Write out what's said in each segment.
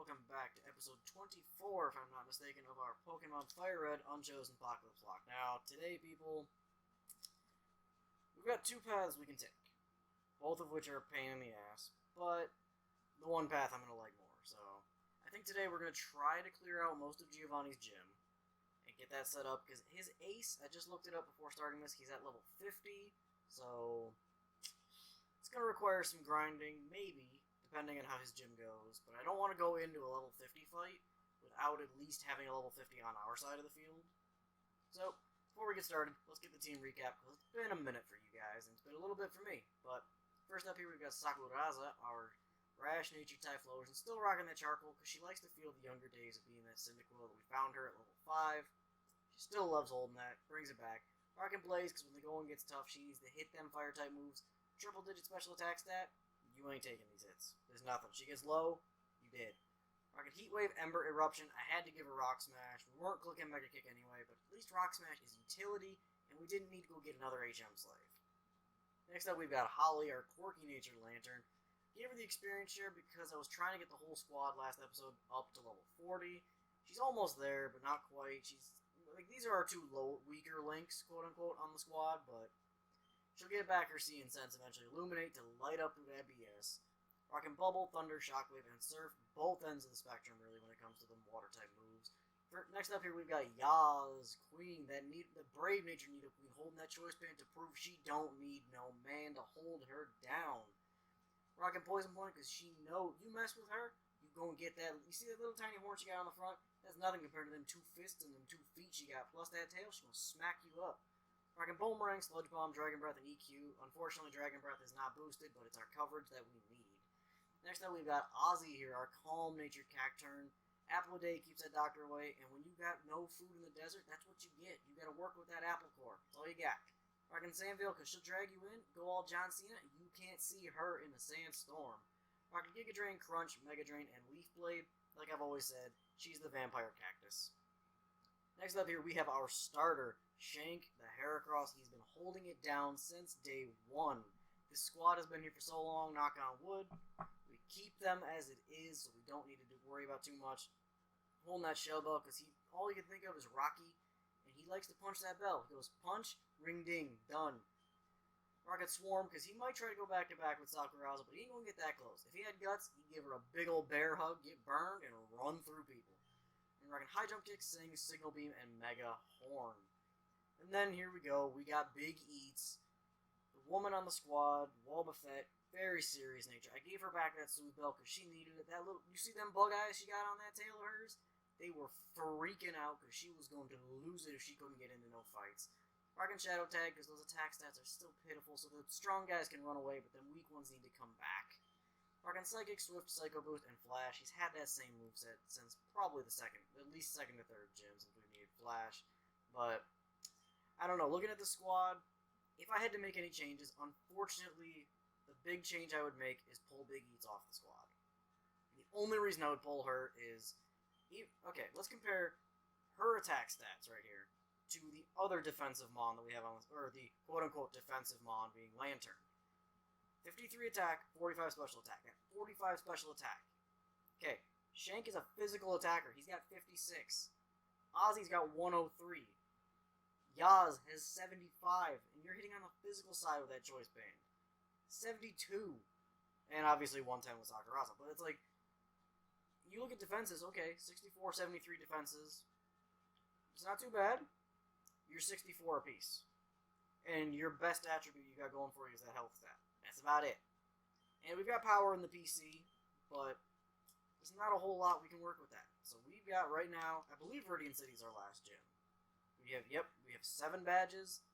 welcome back to episode 24, if I'm not mistaken, of our Pokemon Fire Red Unchosen Apocalypselocke. Now, today, people, we've got two paths we can take, both of which are a pain in the ass, but the one path I'm going to like more. So, I think today we're going to try to clear out most of Giovanni's gym and get that set up, because his ace, I just looked it up before starting this, he's at level 50, so it's going to require some grinding, maybe, depending on how his gym goes, but I don't want to go into a level 50 fight without at least having a level 50 on our side of the field. So, before we get started, let's get the team recap, because it's been a minute for you guys, and it's been a little bit for me. But, first up here we've got Sakuraza, our rash nature Typhlosion, still rocking that charcoal, because she likes to feel the younger days of being that Cyndaquil that we found her at level 5. She still loves holding that, brings it back. Rocking Blaze, because when the going gets tough, she needs to hit them fire-type moves. Triple-digit special attack stat, you ain't taking these hits. There's nothing. She gets low, you did. Rockin' Heat Wave, Ember, Eruption. I had to give her Rock Smash. We weren't clicking Mega Kick anyway, but at least Rock Smash is utility, and we didn't need to go get another HM Slave. Next up, we've got Holly, our quirky natured Lantern. Gave her the experience share because I was trying to get the whole squad last episode up to level 40. She's almost there, but not quite. She's like, these are our two weaker links, quote-unquote, on the squad, but she'll get back her Sea and Sense eventually. Illuminate to light up through that BS. Rockin' Bubble, Thunder, Shockwave, and Surf. Both ends of the spectrum, really, when it comes to the water-type moves. Next up here, we've got Yaz, Queen, the brave nature Nido Queen, holding that choice band to prove she don't need no man to hold her down. Rockin' Poison Point, because she know you mess with her, you gonna get that. You see that little tiny horn she got on the front? That's nothing compared to them 2 fists and them 2 feet she got, plus that tail, she gonna smack you up. Rockin' Boomerang, Sludge Bomb, Dragon Breath, and EQ. Unfortunately, Dragon Breath is not boosted, but it's our coverage that we need. Next up, we've got Ozzy here, our calm-natured Cacturn. Apple a day keeps that doctor away, and when you got no food in the desert, that's what you get. You gotta work with that apple core. That's all you got. Rockin' Sandville, because she'll drag you in, go all John Cena, and you can't see her in the sandstorm. Rockin' Giga Drain, Crunch, Mega Drain, and Leaf Blade. Like I've always said, she's the Vampire Cactus. Next up here, we have our starter, Shank, the Heracross. He's been holding it down since day 1. This squad has been here for so long, knock on wood. We keep them as it is, so we don't need to worry about too much. Holding that shell bell, because all you can think of is Rocky, and he likes to punch that bell. He goes, punch, ring ding, done. Rocket Swarm, because he might try to go back-to-back with Sakuraza, but he ain't going to get that close. If he had guts, he'd give her a big old bear hug, get burned, and run through people. And rocking High Jump Kick, Sing, Signal Beam, and Mega Horn. And then here we go, we got Big Eats, the woman on the squad, Wobbuffet, very serious nature. I gave her back that Soothe Bell because she needed it. That little, you see them bug eyes she got on that tail of hers? They were freaking out because she was going to lose it if she couldn't get into no fights. Rockin' Shadow Tag because those attack stats are still pitiful, so the strong guys can run away, but them weak ones need to come back. Rockin' Psychic, Swift, Psycho Boost, and Flash. He's had that same moveset since probably at least second to third gym since we needed Flash. But, I don't know, looking at the squad, if I had to make any changes, unfortunately, the big change I would make is pull Big Eats off the squad. The only reason I would pull her is, okay, let's compare her attack stats right here to the other defensive Mon that we have on this, or the quote-unquote defensive Mon being Lantern. 53 attack, 45 special attack. Got 45 special attack. Okay, Shank is a physical attacker. He's got 56. Ozzy's got 103. Yaz has 75, and you're hitting on the physical side with that choice band. 72. And obviously 110 with Sakuraza. But it's like, you look at defenses, okay, 64, 73 defenses. It's not too bad. You're 64 apiece. And your best attribute you got going for you is that health stat. That's about it. And we've got power in the PC, but there's not a whole lot we can work with that. So we've got right now, I believe Viridian City is our last gym. We have 7 badges,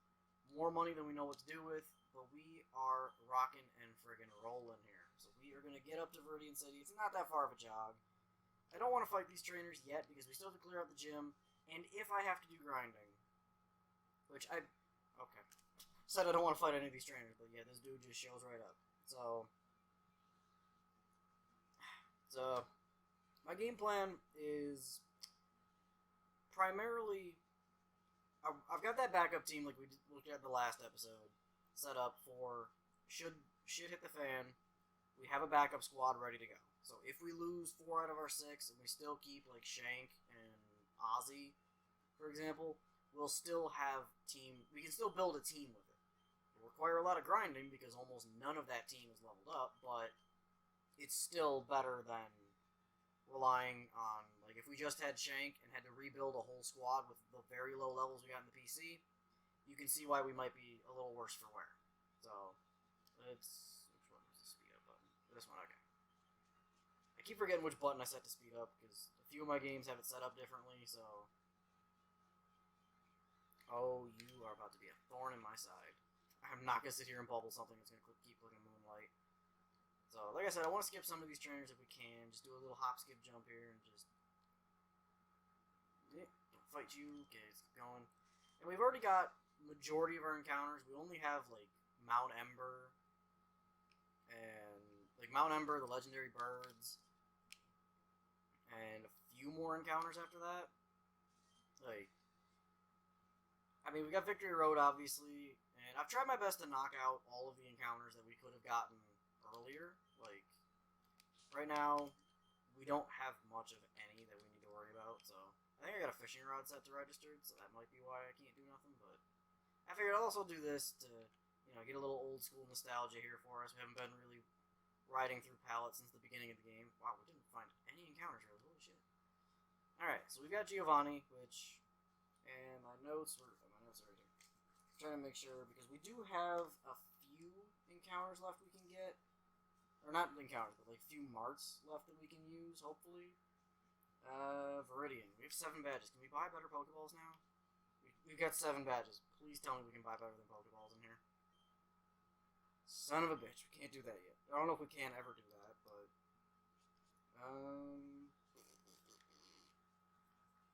more money than we know what to do with, but we are rocking and friggin' rolling here. So we are going to get up to Viridian City. It's not that far of a jog. I don't want to fight these trainers yet because we still have to clear out the gym, and if I have to do grinding, which okay. Said I don't want to fight any of these trainers, but yeah, this dude just shows right up. So my game plan is primarily, I've got that backup team like we looked at the last episode, set up for, should shit hit the fan, we have a backup squad ready to go. So if we lose 4 out of our 6 and we still keep like Shank and Ozzy, for example, we'll still have we can still build a team with it. It'll require a lot of grinding because almost none of that team is leveled up, but it's still better than relying on, like, if we just had Shank and had to rebuild a whole squad with the very low levels we got in the PC, you can see why we might be a little worse for wear. So, which one was the speed up button? This one, okay. I keep forgetting which button I set to speed up, because a few of my games have it set up differently, so... Oh, you are about to be a thorn in my side. I'm not going to sit here and bubble something that's going to keep clicking Moonlight. So, like I said, I want to skip some of these trainers if we can. Just do a little hop, skip, jump here, and just... Yeah, don't fight you. Okay, let's keep going. And we've already got majority of our encounters. We only have, like, Mount Ember, and, like, Mount Ember, the legendary birds, and a few more encounters after that. Like, I mean, we got Victory Road, obviously, and I've tried my best to knock out all of the encounters that we could have gotten earlier. Like, right now, we don't have much of any that we need to worry about, so I think I got a fishing rod set to registered, so that might be why I can't do nothing, but I figured I'll also do this to, you know, get a little old school nostalgia here for us. We haven't been really riding through pallets since the beginning of the game. Wow, we didn't find any encounters really. Holy shit. Alright, so we've got Giovanni, which, and my notes are right here. I'm trying to make sure, because we do have a few encounters left we can get. Or not encounters, but like few marts left that we can use, hopefully. Viridian. We have 7 badges. Can we buy better Pokeballs now? We've got 7 badges. Please tell me we can buy better than Pokeballs in here. Son of a bitch. We can't do that yet. I don't know if we can ever do that, but...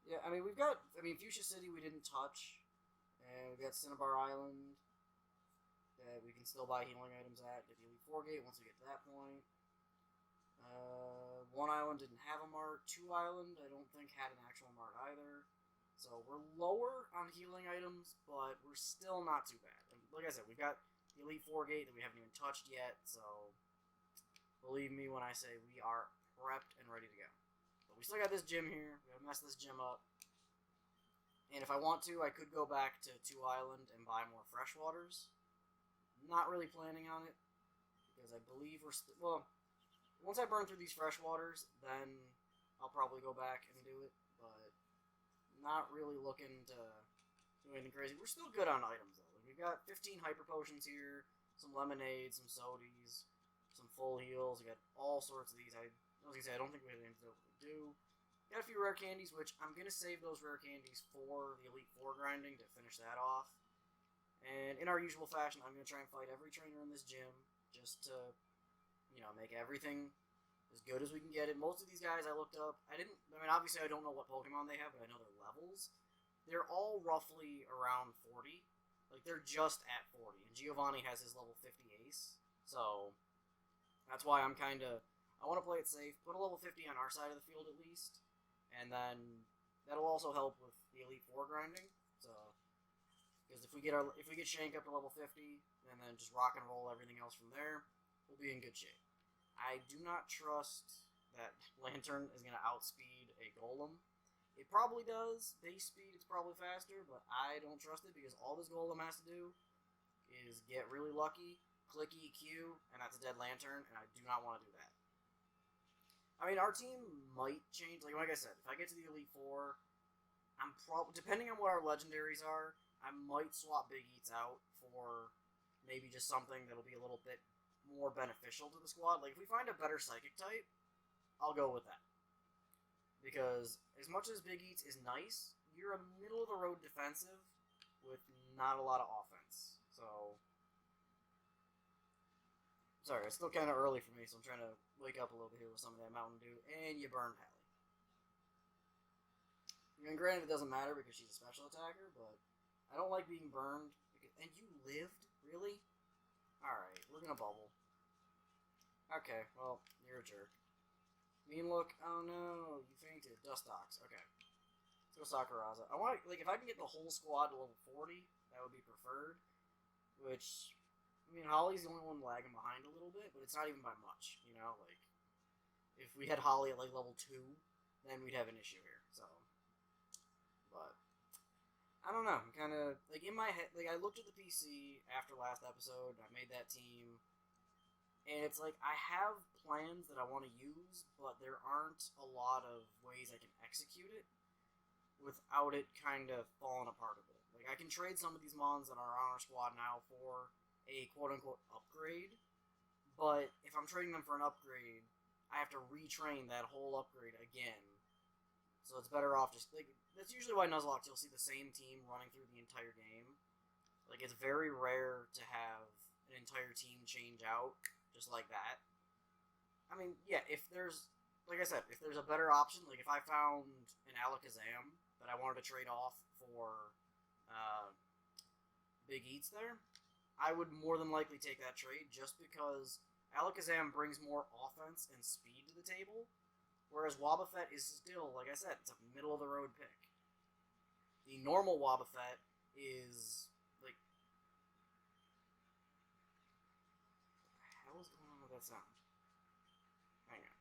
Yeah, I mean, we've got... Fuchsia City we didn't touch. And we've got Cinnabar Island that we can still buy healing items at the Elite 4 gate once we get to that point. 1 island didn't have a mart. 2 island, I don't think, had an actual mart either. So we're lower on healing items, but we're still not too bad. And like I said, we've got the Elite 4 gate that we haven't even touched yet, so believe me when I say we are prepped and ready to go. But we still got this gym here. We gotta mess this gym up. And if I want to, I could go back to 2 Island and buy more freshwaters. Not really planning on it, because I believe we're well, once I burn through these freshwaters, then I'll probably go back and do it, but not really looking to do anything crazy. We're still good on items, though. We've got 15 hyper potions here, some lemonades, some sodies, some full heals. We got all sorts of these. I was gonna say, I don't think we have anything to do. Got a few rare candies, which I'm going to save those rare candies for the Elite 4 grinding to finish that off. And in our usual fashion, I'm going to try and fight every trainer in this gym just to, you know, make everything as good as we can get it. Most of these guys I looked up, obviously I don't know what Pokemon they have, but I know their levels. They're all roughly around 40. Like, they're just at 40. And Giovanni has his level 50 ace. So, that's why I'm kind of... I want to play it safe. Put a level 50 on our side of the field at least. And then that'll also help with the Elite 4 grinding. So, because if we get Shank up to level 50, and then just rock and roll everything else from there, we'll be in good shape. I do not trust that Lantern is going to outspeed a Golem. It probably does. Base speed, it's probably faster, but I don't trust it because all this Golem has to do is get really lucky, click EQ, and that's a dead Lantern, and I do not want to do that. I mean, our team might change. Like I said, if I get to the Elite 4, I'm probably, depending on what our legendaries are, I might swap Big Eats out for maybe just something that'll be a little bit more beneficial to the squad. Like, if we find a better Psychic type, I'll go with that. Because as much as Big Eats is nice, you're a middle-of-the-road defensive with not a lot of offense. So... Sorry, it's still kind of early for me, so I'm trying to wake up a little bit here with some of that Mountain Dew. And you burn Pally. And granted, it doesn't matter because she's a special attacker, but I don't like being burned. And you lived? Really? Alright, we're gonna bubble. Okay, well, you're a jerk. Mean look. Oh no, you fainted. Dustox. Okay. Let's go Sakuraza. I want, like, if I can get the whole squad to level 40, that would be preferred. Which... I mean, Holly's the only one lagging behind a little bit, but it's not even by much, you know, like... If we had Holly at, like, level 2, then we'd have an issue here, so. But, I don't know, I'm kind of, like, in my head, like, I looked at the PC after last episode, I made that team, and it's like, I have plans that I want to use, but there aren't a lot of ways I can execute it without it kind of falling apart a bit. Like, I can trade some of these mons that are on our squad now for a quote-unquote upgrade, but if I'm trading them for an upgrade, I have to retrain that whole upgrade again. So it's better off just, like, that's usually why Nuzlocke, you'll see the same team running through the entire game. Like, it's very rare to have an entire team change out just like that. I mean, yeah, if there's, like I said, if there's a better option, like if I found an Alakazam that I wanted to trade off for Big Eats there, I would more than likely take that trade just because Alakazam brings more offense and speed to the table, whereas Wobbuffet is still, like I said, it's a middle-of-the-road pick. The normal Wobbuffet is, like... What the hell is going on with that sound? Hang on.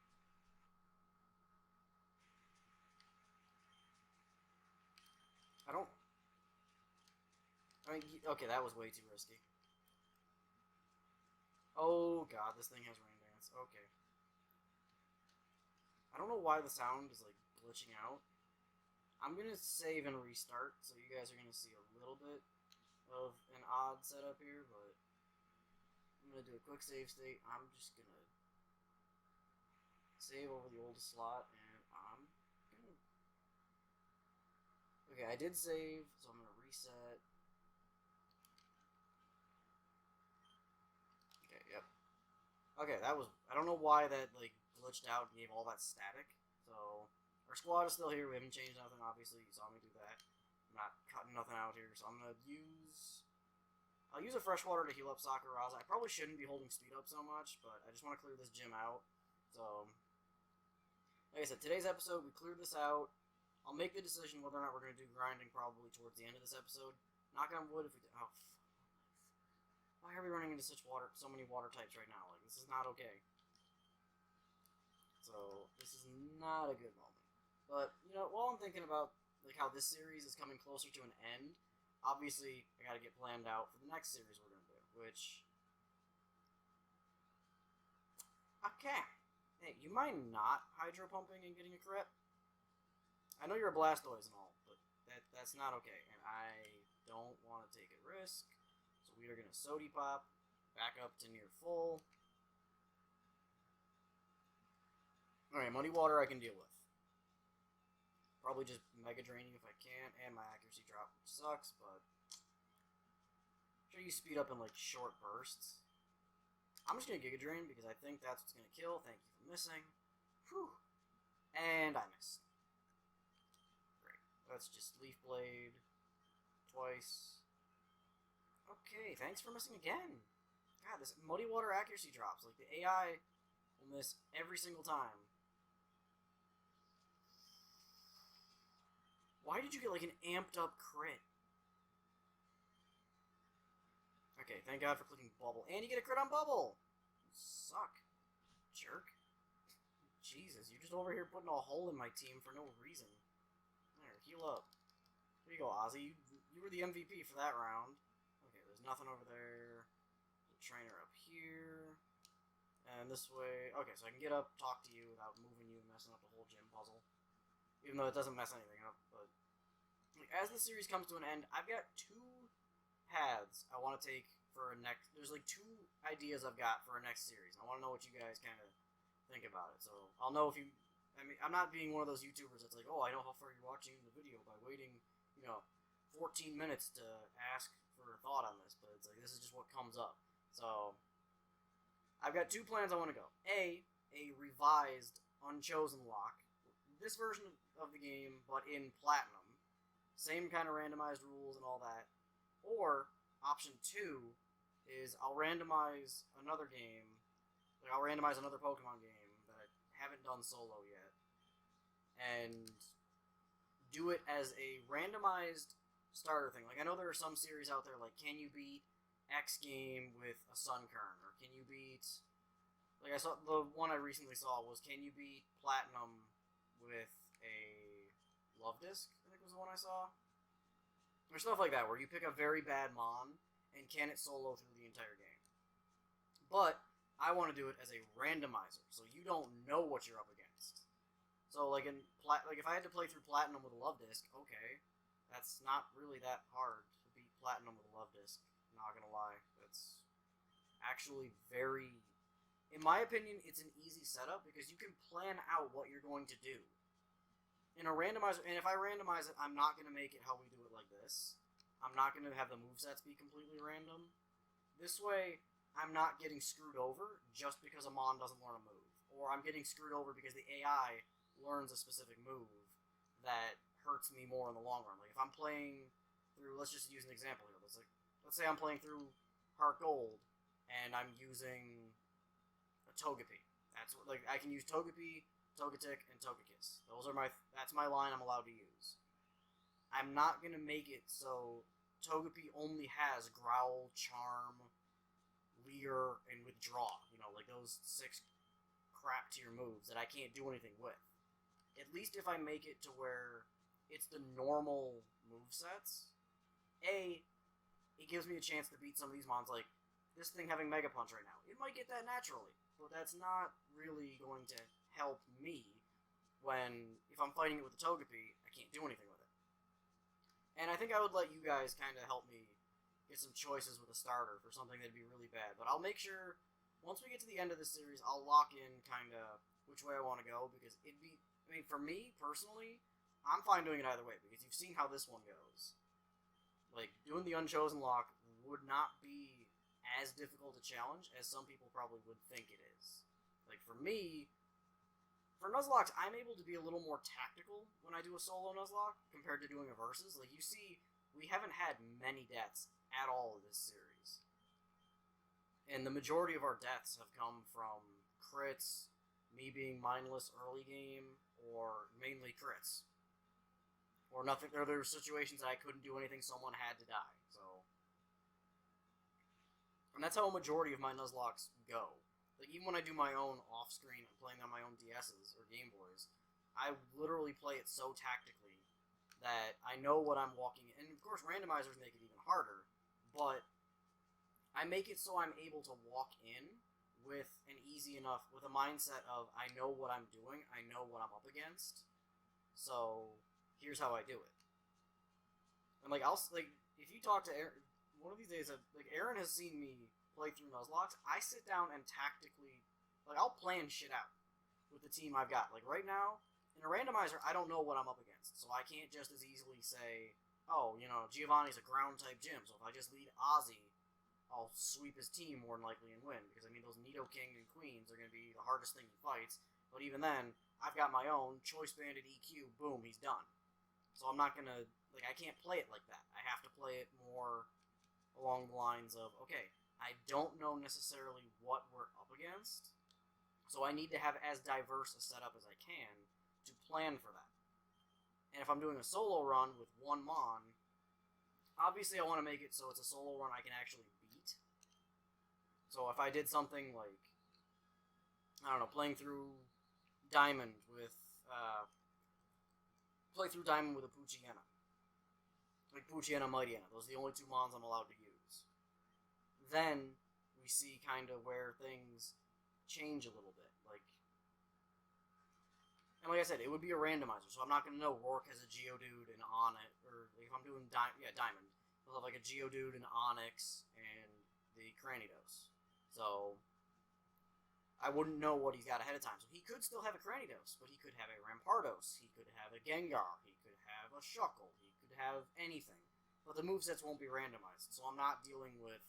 Okay, that was way too risky. Oh god, this thing has rain dance. Okay. I don't know why the sound is, like, glitching out. I'm gonna save and restart, so you guys are gonna see a little bit of an odd setup here, but I'm gonna do a quick save state. I'm just gonna save over the oldest slot, and I'm gonna... Okay, I did save, so I'm gonna reset. Okay, that was... I don't know why that, like, glitched out and gave all that static. So, our squad is still here. We haven't changed nothing, obviously. You saw me do that. I'm not cutting nothing out here, so I'm gonna use... I'll use a freshwater to heal up Sakuraza. I probably shouldn't be holding speed up so much, but I just want to clear this gym out. So, like I said, today's episode, we cleared this out. I'll make the decision whether or not we're going to do grinding probably towards the end of this episode. Knock on wood if we do... Oh, why are we running into so many water types right now? Like, this is not okay. So, this is not a good moment. But, you know, while I'm thinking about, like, how this series is coming closer to an end, obviously, I gotta get planned out for the next series we're gonna do, which... Okay. Hey, you mind not hydro pumping and getting a crit? I know you're a Blastoise and all, but that's not okay, and I don't want to take a risk. We are going to Sody Pop, back up to near full. Alright, Muddy Water I can deal with. Probably just Mega Draining if I can, and my accuracy drop, which sucks, but... Sure, you speed up in, like, short bursts. I'm just going to Giga Drain because I think that's what's going to kill. Thank you for missing. Whew. And I missed. Great. Let's just Leaf Blade. Twice. Okay, thanks for missing again. God, this Muddy Water accuracy drops. Like, the AI will miss every single time. Why did you get, like, an amped up crit? Okay, thank God for clicking Bubble. And you get a crit on Bubble! You suck. Jerk. Jesus, you're just over here putting a hole in my team for no reason. There, heal up. There you go, Ozzy. You were the MVP for that round. Nothing over there. The trainer up here. And this way. Okay, so I can get up, talk to you without moving you and messing up the whole gym puzzle. Even though it doesn't mess anything up. But as the series comes to an end, I've got 2 paths I want to take for a next... There's like 2 ideas I've got for a next series. I want to know what you guys kind of think about it. So I'll know if you... I mean, I'm not being one of those YouTubers that's like, oh, I know how far you're watching the video by waiting, you know, 14 minutes to ask for a thought on this, but it's like, this is just what comes up. So, I've got 2 plans I want to go. A revised Unchosen Lock. This version of the game, but in Platinum. Same kind of randomized rules and all that. Or, option 2 is I'll randomize another game. Like, I'll randomize another Pokemon game that I haven't done solo yet. And do it as a randomized starter thing. Like, I know there are some series out there, like, can you beat X game with a Sunkern? Or can you beat, Like, I saw, the one I recently saw was, can you beat Platinum with a Love Disc, I think was the one I saw. Or stuff like that, where you pick a very bad Mon, and can it solo through the entire game. But, I want to do it as a randomizer, so you don't know what you're up against. So, like, if I had to play through Platinum with a Love Disc, okay, that's not really that hard to beat Platinum with a Love Disc, not gonna lie. That's actually very... In my opinion, it's an easy setup because you can plan out what you're going to do. In a randomizer, and if I randomize it, I'm not going to make it how we do it like this. I'm not going to have the movesets be completely random. This way, I'm not getting screwed over just because a Mon doesn't learn a move. Or I'm getting screwed over because the AI learns a specific move that hurts me more in the long run. Like, if I'm playing through, let's just use an example here. Let's say I'm playing through Heart Gold, and I'm using Togepi. That's what, like, I can use Togepi, Togetic, and Togekiss. That's my line I'm allowed to use. I'm not gonna make it so Togepi only has Growl, Charm, Leer, and Withdraw. You know, like those 6 crap tier moves that I can't do anything with. At least if I make it to where it's the normal movesets, it gives me a chance to beat some of these mons, like this thing having Mega Punch right now. It might get that naturally, but that's not really going to help me if I'm fighting it with the Togepi, I can't do anything with it. And I think I would let you guys kind of help me get some choices with a starter for something that'd be really bad. But I'll make sure, once we get to the end of the series, I'll lock in kind of which way I want to go, because for me, personally, I'm fine doing it either way, because you've seen how this one goes. Like, doing the Unchosen Lock would not be as difficult a challenge as some people probably would think it is. Like, for me, for Nuzlocke, I'm able to be a little more tactical when I do a solo Nuzlocke compared to doing a versus. Like, you see, we haven't had many deaths at all in this series. And the majority of our deaths have come from crits, me being mindless early game, or mainly crits. Or nothing. There were situations that I couldn't do anything, someone had to die. So, and that's how a majority of my Nuzlocks go. Like, even when I do my own off-screen, playing on my own DSs or Game Boys, I literally play it so tactically that I know what I'm walking in. And of course, randomizers make it even harder, but I make it so I'm able to walk in with a mindset of, I know what I'm doing, I know what I'm up against, so here's how I do it. And if you talk to Aaron, one of these days, Aaron has seen me play through Nuzlocke. I sit down and tactically, I'll plan shit out with the team I've got. Like, right now, in a randomizer, I don't know what I'm up against, so I can't just as easily say, oh, Giovanni's a ground-type gym, so if I just lead Ozzy, I'll sweep his team more than likely and win, because, those Nidoking and Queens are going to be the hardest thing he fights, but even then, I've got my own, Choice Banded EQ, boom, he's done. So I'm not going to, I can't play it like that. I have to play it more along the lines of, okay, I don't know necessarily what we're up against, so I need to have as diverse a setup as I can to plan for that. And if I'm doing a solo run with one Mon, obviously I want to make it so it's a solo run I can actually beat. So if I did something like, I don't know, playing through Diamond with a Poochyena. Like Poochyena, Mightyena. Those are the only 2 Mons I'm allowed to use. Then we see kind of where things change a little bit. And like I said, it would be a randomizer, so I'm not going to know Rourke has a Geodude and Onyx, or if I'm doing Diamond, I'll have a Geodude and Onyx and the Cranidos. So I wouldn't know what he's got ahead of time. So he could still have a Cranidos, but he could have a Rampardos, he could have a Gengar, he could have a Shuckle, he could have anything. But the movesets won't be randomized, so I'm not dealing with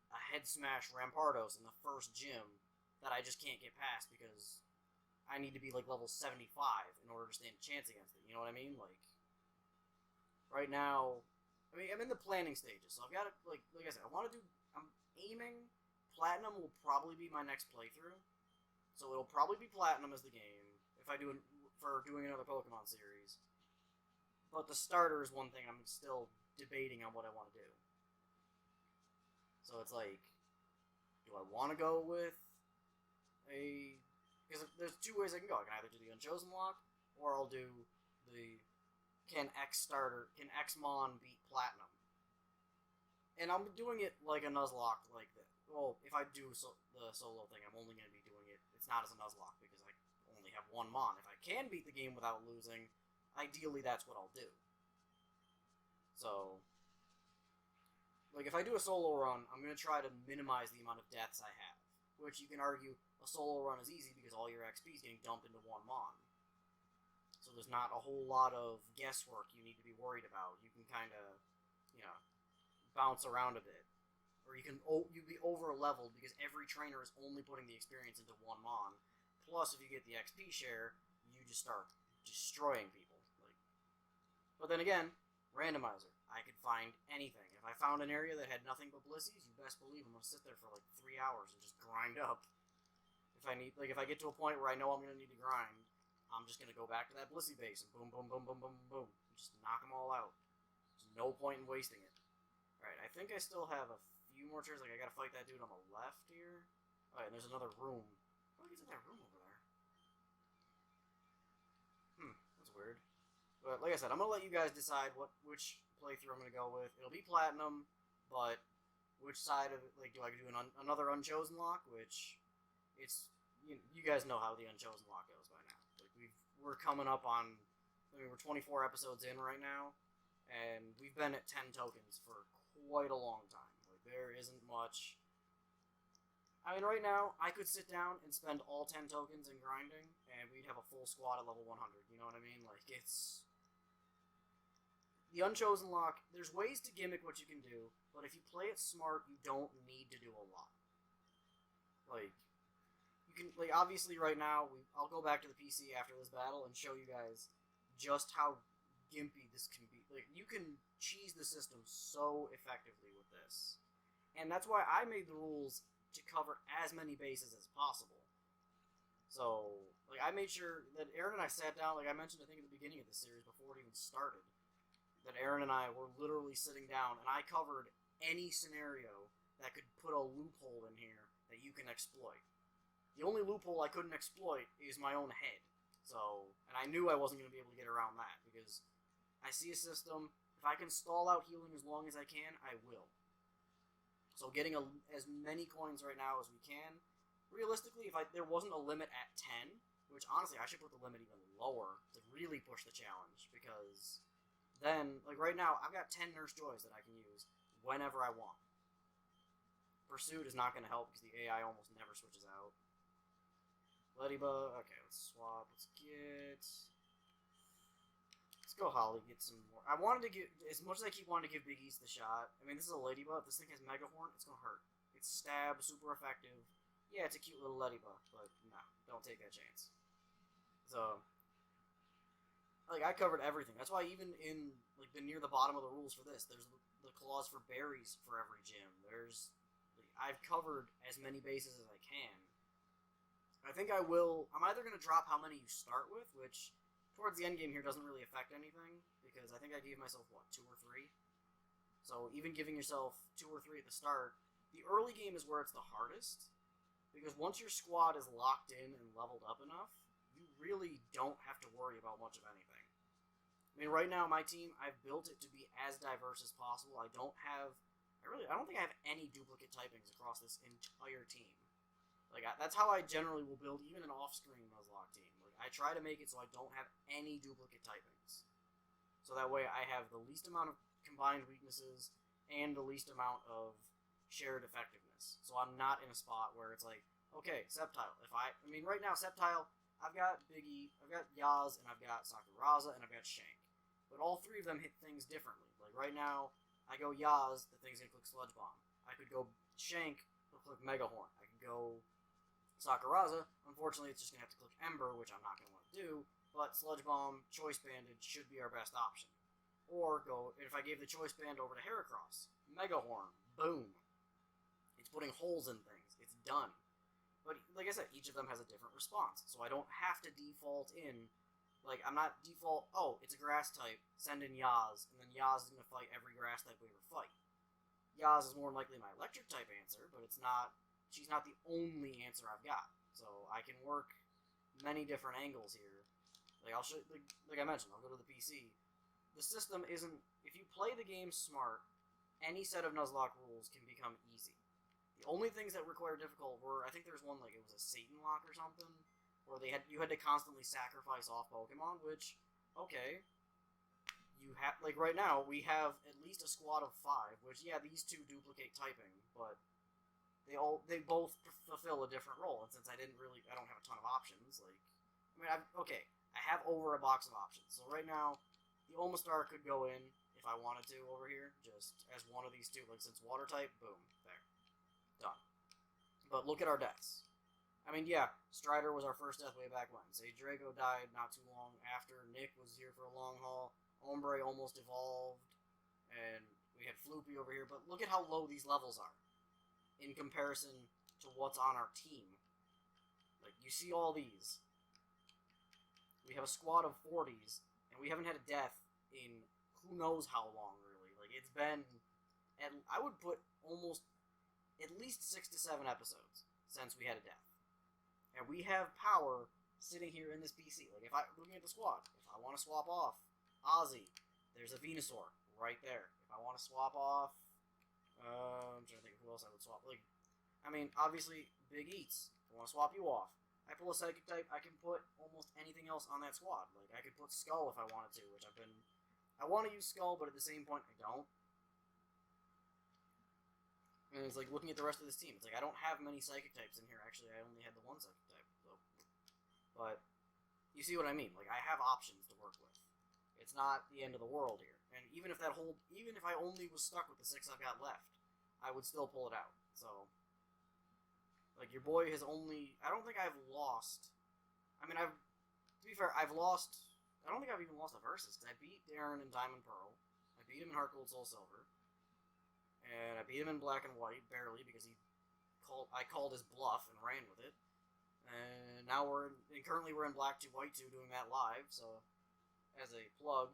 a Head Smash Rampardos in the first gym that I just can't get past because I need to be level 75 in order to stand a chance against it. You know what I mean? Right now, I'm in the planning stages, so I've got to, like I said, I'm aiming, Platinum will probably be my next playthrough, so it'll probably be Platinum as the game, if I do doing another Pokemon series. But the starter is one thing I'm still debating on what I want to do. So it's do I want to go with because there's two ways I can go. I can either do the Unchosen lock, or I'll do the can Xmon beat Platinum? And I'm doing it like a Nuzlocke, like that. Well, if I do the solo thing, I'm only going to be doing it. It's not as a Nuzlocke because I only have one Mon. If I can beat the game without losing, ideally that's what I'll do. So, like if I do a solo run, I'm going to try to minimize the amount of deaths I have. Which you can argue a solo run is easy because all your XP is getting dumped into one Mon. So there's not a whole lot of guesswork you need to be worried about. You can kind of, bounce around a bit. Or you'd be over-leveled because every trainer is only putting the experience into one Mon. Plus, if you get the XP share, you just start destroying people. But then again, randomizer. I could find anything. If I found an area that had nothing but Blissies, you best believe I'm going to sit there for like 3 hours and just grind up. If I get to a point where I know I'm going to need to grind, I'm just going to go back to that Blissey base and boom, boom, boom, boom, boom, boom. Just knock them all out. There's no point in wasting it. Alright, I think I still have a few more turns. Like, I gotta fight that dude on the left here. Alright, and there's another room. How do I get to that room over there? That's weird. But, like I said, I'm gonna let you guys decide which playthrough I'm gonna go with. It'll be Platinum, but which side of it, like, do I do another Unchosen lock, which, it's, you guys know how the Unchosen lock goes by now. Like, we're coming up on, we're 24 episodes in right now, and we've been at 10 tokens for quite a long time. Like, there isn't much. I mean, right now, I could sit down and spend all 10 tokens in grinding, and we'd have a full squad at level 100, you know what I mean? Like, it's... The Unchosen lock, there's ways to gimmick what you can do, but if you play it smart, you don't need to do a lot. Like, you can, like, obviously right now, I'll go back to the PC after this battle and show you guys just how gimpy this can be. Like, you can cheese the system so effectively with this. And that's why I made the rules to cover as many bases as possible. So, like, I made sure that Aaron and I sat down, like I mentioned, I think at the beginning of the series, before it even started, that Aaron and I were literally sitting down, and I covered any scenario that could put a loophole in here that you can exploit. The only loophole I couldn't exploit is my own head. So, and I knew I wasn't going to be able to get around that, because I see a system, if I can stall out healing as long as I can, I will. So getting as many coins right now as we can. Realistically, if there wasn't a limit at 10, which honestly I should put the limit even lower to really push the challenge, because then, like right now, I've got 10 Nurse Joys that I can use whenever I want. Pursuit is not going to help because the AI almost never switches out. Ladybug, okay, let's swap, let's go Holly, get some more. I wanted to get, as much as I keep wanting to give Big East the shot, I mean, this is a Ladybug. If this thing has Mega Horn, it's going to hurt. It's stab, super effective. Yeah, it's a cute little Ladybug, but no, don't take that chance. So, like, I covered everything. That's why even in, like, near the bottom of the rules for this, there's the clause for berries for every gym. I've covered as many bases as I can. I think I'm either going to drop how many you start with, which towards the end game here doesn't really affect anything, because I think I gave myself, 2 or 3? So even giving yourself 2 or 3 at the start, the early game is where it's the hardest, because once your squad is locked in and leveled up enough, you really don't have to worry about much of anything. I mean, right now, my team, I've built it to be as diverse as possible. I don't think I have any duplicate typings across this entire team. Like, that's how I generally will build even an off-screen Nuzlocke team. Like, I try to make it so I don't have any duplicate typings. So that way I have the least amount of combined weaknesses and the least amount of shared effectiveness. So I'm not in a spot where it's like, okay, Sceptile. I mean, right now, Sceptile, I've got Biggie, I've got Yaz, and I've got Sakuraza, and I've got Shank. But all 3 of them hit things differently. Like, right now, I go Yaz, the thing's gonna click Sludge Bomb. I could go Shank, it'll click Mega Horn. I could go Sakuraza, unfortunately it's just going to have to click Ember, which I'm not going to want to do, but Sludge Bomb, Choice Bandage should be our best option. Or if I gave the Choice Band over to Heracross, Mega Horn, boom. It's putting holes in things. It's done. But, like I said, each of them has a different response, so I don't have to default in, like, I'm not default, oh, it's a grass type, send in Yaz, and then Yaz is going to fight every grass type we ever fight. Yaz is more than likely my electric type answer, but she's not the only answer I've got. So I can work many different angles here. Like I'll show, like I mentioned, I'll go to the PC. The system isn't. If you play the game smart, any set of Nuzlocke rules can become easy. The only things that require difficult were, I think there's one like it was a Satan lock or something, where you had to constantly sacrifice off Pokemon. Which, okay, you have like right now we have at least a squad of 5. Which yeah, these two duplicate typing, but they both fulfill a different role. And since I don't have a ton of options. Like, I mean, I have over a box of options. So right now, the Omastar could go in if I wanted to over here, just as one of these two. Like, since water type, boom, there, done. But look at our deaths. I mean, yeah, Strider was our first death way back when. Say Drago died not too long after. Nick was here for a long haul. Ombre almost evolved, and we had Floopy over here. But look at how low these levels are in comparison to what's on our team. Like, you see all these. We have a squad of 40s, and we haven't had a death in who knows how long, really. Like, it's been, and I would put almost at least 6 to 7 episodes since we had a death. And we have power sitting here in this PC. Like, looking at the squad, if I want to swap off Ozzy, there's a Venusaur right there. If I want to swap off, I'm trying to think of who else I would swap. Like, I mean, obviously, Big Eats. If I want to swap you off, I pull a Psychic type, I can put almost anything else on that squad. Like, I could put Skull if I wanted to, which I want to use Skull, but at the same point, I don't. And it's like, looking at the rest of this team, it's like, I don't have many Psychic types in here. Actually, I only had the one Psychic type. So. But, you see what I mean? Like, I have options to work with. It's not the end of the world here. And even if I only was stuck with the 6 I've got left, I would still pull it out. So, like, your boy has only, I don't think I've lost, I mean, to be fair, I've lost, I don't think I've even lost a versus, because I beat Darren in Diamond Pearl, I beat him in Heart Gold Soul Silver, and I beat him in Black and White, barely, because I called his bluff and ran with it, and now currently we're in Black 2 White 2 doing that live, so, as a plug,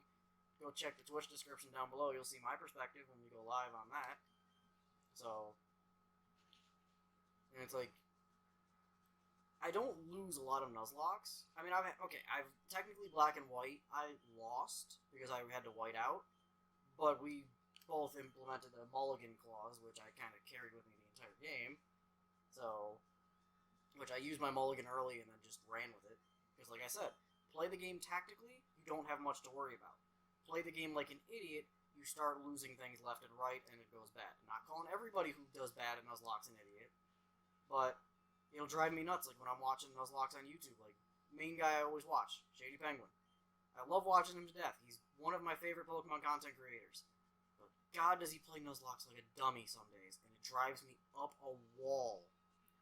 go check the Twitch description down below, you'll see my perspective when we go live on that. So, and it's like, I don't lose a lot of Nuzlocks. I mean, I've technically Black and White, I lost, because I had to white out, but we both implemented a mulligan clause, which I kind of carried with me the entire game, so, which I used my mulligan early and then just ran with it, because like I said, play the game tactically, you don't have much to worry about. Play the game like an idiot, you start losing things left and right, and it goes bad. I'm not calling everybody who does bad at Nuzlocke an idiot, but it'll drive me nuts, like when I'm watching Nuzlocke on YouTube. Like, main guy I always watch, Shady Penguin. I love watching him to death. He's one of my favorite Pokemon content creators. But God, does he play Nuzlocke like a dummy some days, and it drives me up a wall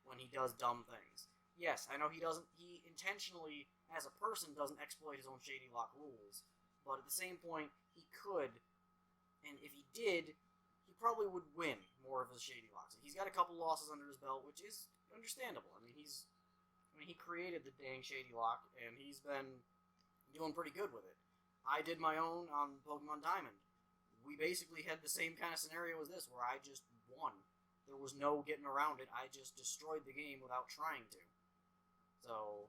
when he does dumb things. Yes, I know he intentionally, as a person, doesn't exploit his own Shady Lock rules, but at the same point, he could, and if he did, he probably would win more of his Shady Locks. He's got a couple losses under his belt, which is understandable. I mean, he created the dang Shady Lock, and he's been doing pretty good with it. I did my own on Pokemon Diamond. We basically had the same kind of scenario as this, where I just won. There was no getting around it. I just destroyed the game without trying to. So,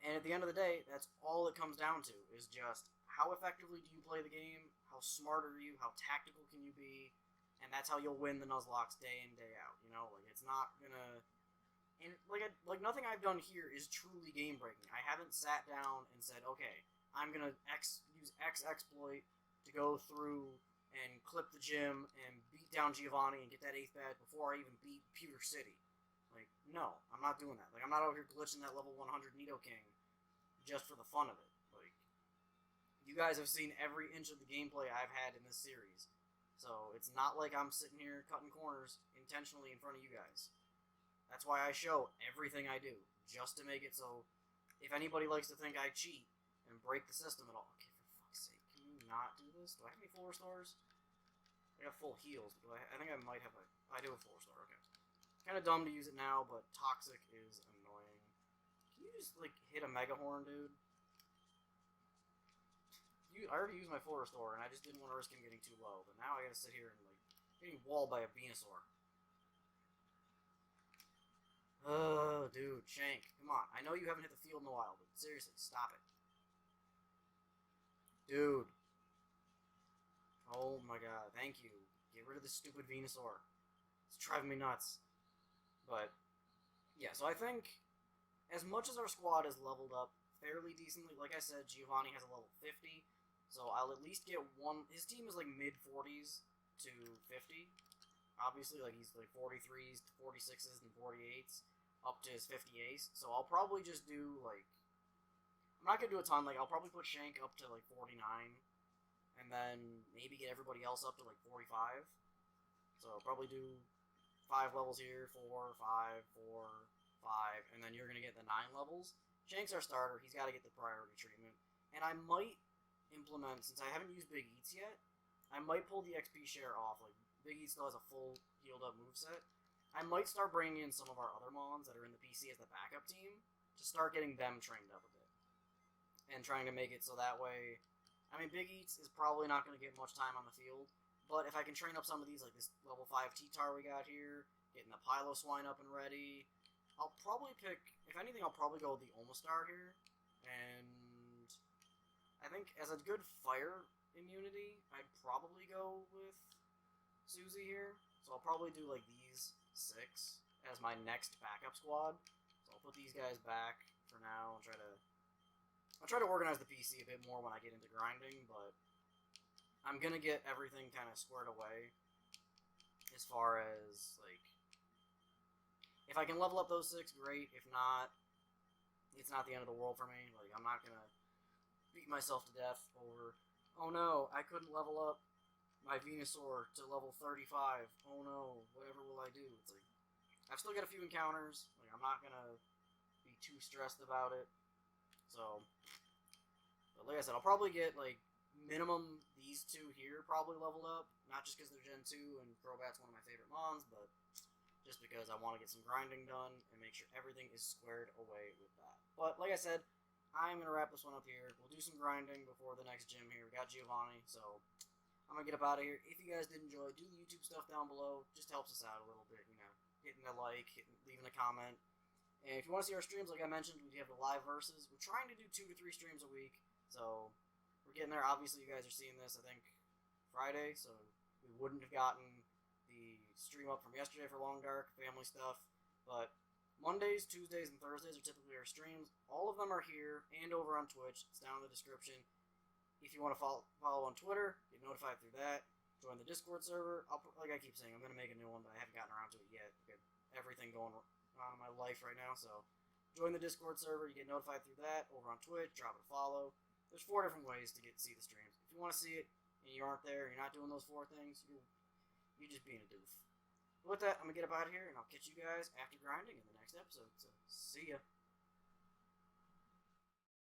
and at the end of the day, that's all it comes down to, is just how effectively do you play the game, how smart are you, how tactical can you be, and that's how you'll win the Nuzlocke day in, day out, you know? Like, it's not gonna, and like nothing I've done here is truly game-breaking. I haven't sat down and said, okay, I'm gonna use X exploit to go through and clip the gym and beat down Giovanni and get that 8th badge before I even beat Pewter City. Like, no, I'm not doing that. Like, I'm not out here glitching that level 100 Nidoking just for the fun of it. Like, you guys have seen every inch of the gameplay I've had in this series. So, it's not like I'm sitting here cutting corners intentionally in front of you guys. That's why I show everything I do, just to make it so if anybody likes to think I cheat and break the system at all. Okay, for fuck's sake, can you not do this? Do I have any full restores? I got full heals. I think I might have I do have full restore, okay. Kind of dumb to use it now, but Toxic is annoying. Can you just, like, hit a Mega Horn, dude? I already used my full restore, and I just didn't want to risk him getting too low, but now I gotta sit here and, like, getting walled by a Venusaur. Oh, dude, Shank, come on. I know you haven't hit the field in a while, but seriously, stop it. Dude. Oh my god, thank you. Get rid of this stupid Venusaur. It's driving me nuts. But, yeah, so I think as much as our squad is leveled up fairly decently, like I said, Giovanni has a level 50, so I'll at least get one. His team is like mid-40s to 50. Obviously, like he's like 43s, 46s, and 48s, up to his 50 ace. So I'll probably just do like, I'm not gonna do a ton. Like I'll probably put Shank up to like 49, and then maybe get everybody else up to like 45. So I'll probably do 5 levels here, 4, 5, 4, 5, and then you're gonna get the 9 levels. Shank's our starter. He's got to get the priority treatment, and I might implement, since I haven't used Big Eats yet, I might pull the XP share off. Like Big Eats still has a full healed up moveset. I might start bringing in some of our other mons that are in the PC as the backup team to start getting them trained up a bit, and trying to make it so that way. I mean, Big Eats is probably not going to get much time on the field, but if I can train up some of these, like this level 5 T-Tar we got here, getting the Pylo Swine up and ready, I'll probably pick, if anything, I'll probably go with the Omastar here, and I think as a good fire immunity, I'd probably go with Susie here, so I'll probably do like these 6 as my next backup squad, so I'll put these guys back for now and I'll try to organize the PC a bit more when I get into grinding, but I'm gonna get everything kind of squared away as far as, like, if I can level up those 6, great. If not, it's not the end of the world for me. Like, I'm not gonna beat myself to death over, oh no, I couldn't level up my Venusaur to level 35. Oh no, whatever will I do? It's like, I've still got a few encounters. Like, I'm not gonna be too stressed about it. So, but like I said, I'll probably get, like, minimum these 2 here probably leveled up. Not just because they're Gen 2 and Crobat's one of my favorite mons, but just because I want to get some grinding done and make sure everything is squared away with that. But like I said, I'm going to wrap this one up here. We'll do some grinding before the next gym here. We got Giovanni, so I'm going to get up out of here. If you guys did enjoy, do the YouTube stuff down below. Just helps us out a little bit, you know. Hitting a like, leaving a comment. And if you want to see our streams, like I mentioned, we have the live verses. We're trying to do 2 to 3 streams a week, so we're getting there. Obviously, you guys are seeing this, I think, Friday, so we wouldn't have gotten the stream up from yesterday for Long Dark, family stuff, but Mondays, Tuesdays, and Thursdays are typically our streams. All of them are here and over on Twitch. It's down in the description. If you want to follow on Twitter, get notified through that. Join the Discord server. Like I keep saying, I'm going to make a new one, but I haven't gotten around to it yet. I've got everything going on in my life right now, so join the Discord server. You get notified through that. Over on Twitch, drop it a follow. There's 4 different ways to see the streams. If you want to see it and you aren't there, you're not doing those 4 things, you're just being a doof. But with that, I'm going to get up out of here, and I'll catch you guys after grinding in the next episode. So, see ya.